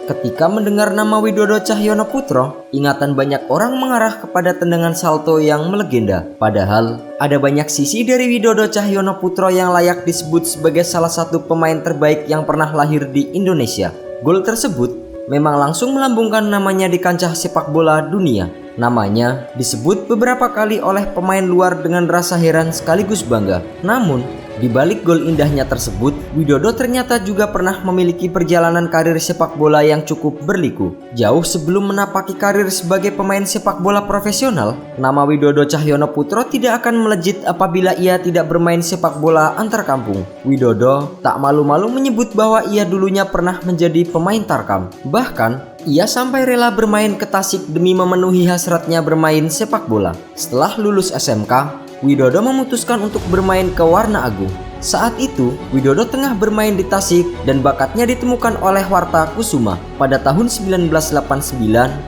Ketika mendengar nama Widodo Cahyono Putro, ingatan banyak orang mengarah kepada tendangan salto yang melegenda. Padahal, ada banyak sisi dari Widodo Cahyono Putro yang layak disebut sebagai salah satu pemain terbaik yang pernah lahir di Indonesia. Gol tersebut memang langsung melambungkan namanya di kancah sepak bola dunia. Namanya disebut beberapa kali oleh pemain luar dengan rasa heran sekaligus bangga. Namun, di balik gol indahnya tersebut, Widodo ternyata juga pernah memiliki perjalanan karir sepak bola yang cukup berliku. Jauh sebelum menapaki karir sebagai pemain sepak bola profesional, nama Widodo Cahyono Putro tidak akan melejit apabila ia tidak bermain sepak bola antar kampung. Widodo tak malu-malu menyebut bahwa ia dulunya pernah menjadi pemain tarkam. Bahkan, ia sampai rela bermain ke Tasik demi memenuhi hasratnya bermain sepak bola. Setelah lulus SMK, Widodo memutuskan untuk bermain ke Warna Agung. Saat itu, Widodo tengah bermain di Tasik dan bakatnya ditemukan oleh Warta Kusuma. Pada tahun 1989,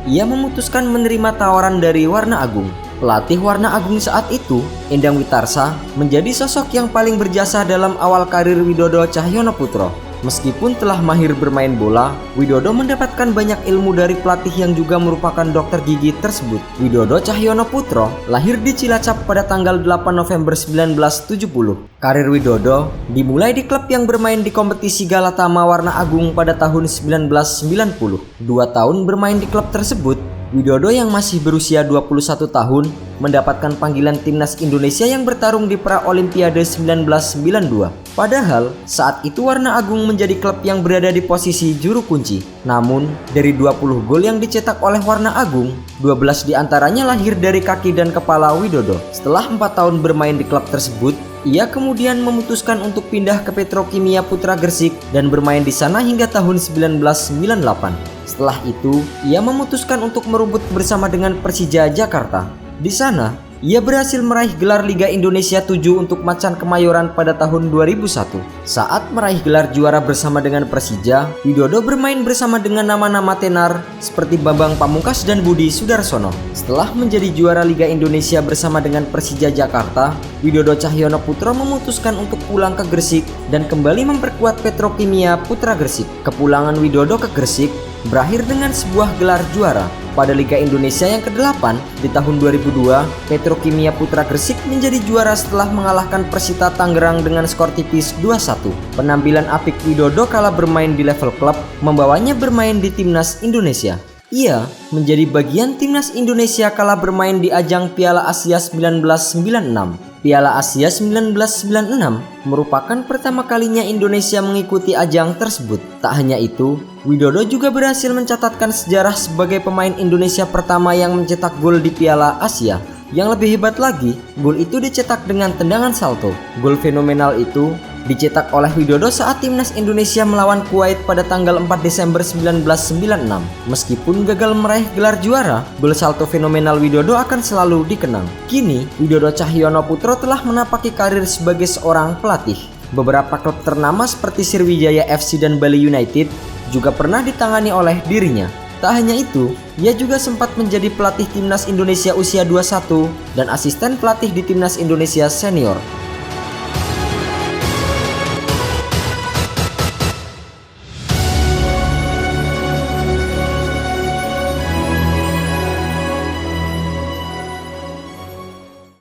ia memutuskan menerima tawaran dari Warna Agung. Pelatih Warna Agung saat itu, Endang Witarsa, menjadi sosok yang paling berjasa dalam awal karir Widodo Cahyono Putro. Meskipun telah mahir bermain bola, Widodo mendapatkan banyak ilmu dari pelatih yang juga merupakan dokter gigi tersebut. Widodo Cahyono Putro lahir di Cilacap pada tanggal 8 November 1970. Karir Widodo dimulai di klub yang bermain di kompetisi Galatama Warna Agung pada tahun 1990. 2 tahun bermain di klub tersebut, Widodo yang masih berusia 21 tahun mendapatkan panggilan timnas Indonesia yang bertarung di Pra-Olimpiade 1992. Padahal saat itu Warna Agung menjadi klub yang berada di posisi juru kunci. Namun dari 20 gol yang dicetak oleh Warna Agung, 12 diantaranya lahir dari kaki dan kepala Widodo. Setelah 4 tahun bermain di klub tersebut, ia kemudian memutuskan untuk pindah ke Petrokimia Putra Gresik dan bermain di sana hingga tahun 1998. Setelah itu, ia memutuskan untuk merumput bersama dengan Persija Jakarta. Di sana, ia berhasil meraih gelar Liga Indonesia 7 untuk Macan Kemayoran pada tahun 2001. Saat meraih gelar juara bersama dengan Persija, Widodo bermain bersama dengan nama-nama tenar seperti Bambang Pamungkas dan Budi Sudarsono. Setelah menjadi juara Liga Indonesia bersama dengan Persija Jakarta, Widodo Cahyono Putro memutuskan untuk pulang ke Gresik dan kembali memperkuat Petrokimia Putra Gresik. Kepulangan Widodo ke Gresik berakhir dengan sebuah gelar juara. Pada Liga Indonesia yang ke-8 di tahun 2002, Petrokimia Putra Gresik menjadi juara setelah mengalahkan Persita Tangerang dengan skor tipis 2-1. Penampilan apik Widodo kala bermain di level klub membawanya bermain di timnas Indonesia. Ia menjadi bagian timnas Indonesia kala bermain di ajang Piala Asia 1996. Piala Asia 1996 merupakan pertama kalinya Indonesia mengikuti ajang tersebut. Tak hanya itu, Widodo juga berhasil mencatatkan sejarah sebagai pemain Indonesia pertama yang mencetak gol di Piala Asia. Yang lebih hebat lagi, gol itu dicetak dengan tendangan salto. Gol fenomenal itu dicetak oleh Widodo saat timnas Indonesia melawan Kuwait pada tanggal 4 Desember 1996. Meskipun gagal meraih gelar juara, gol salto fenomenal Widodo akan selalu dikenang. Kini, Widodo Cahyono Putro telah menapaki karir sebagai seorang pelatih. Beberapa klub ternama seperti Sriwijaya FC dan Bali United juga pernah ditangani oleh dirinya. Tak hanya itu, ia juga sempat menjadi pelatih timnas Indonesia usia 21 dan asisten pelatih di timnas Indonesia senior.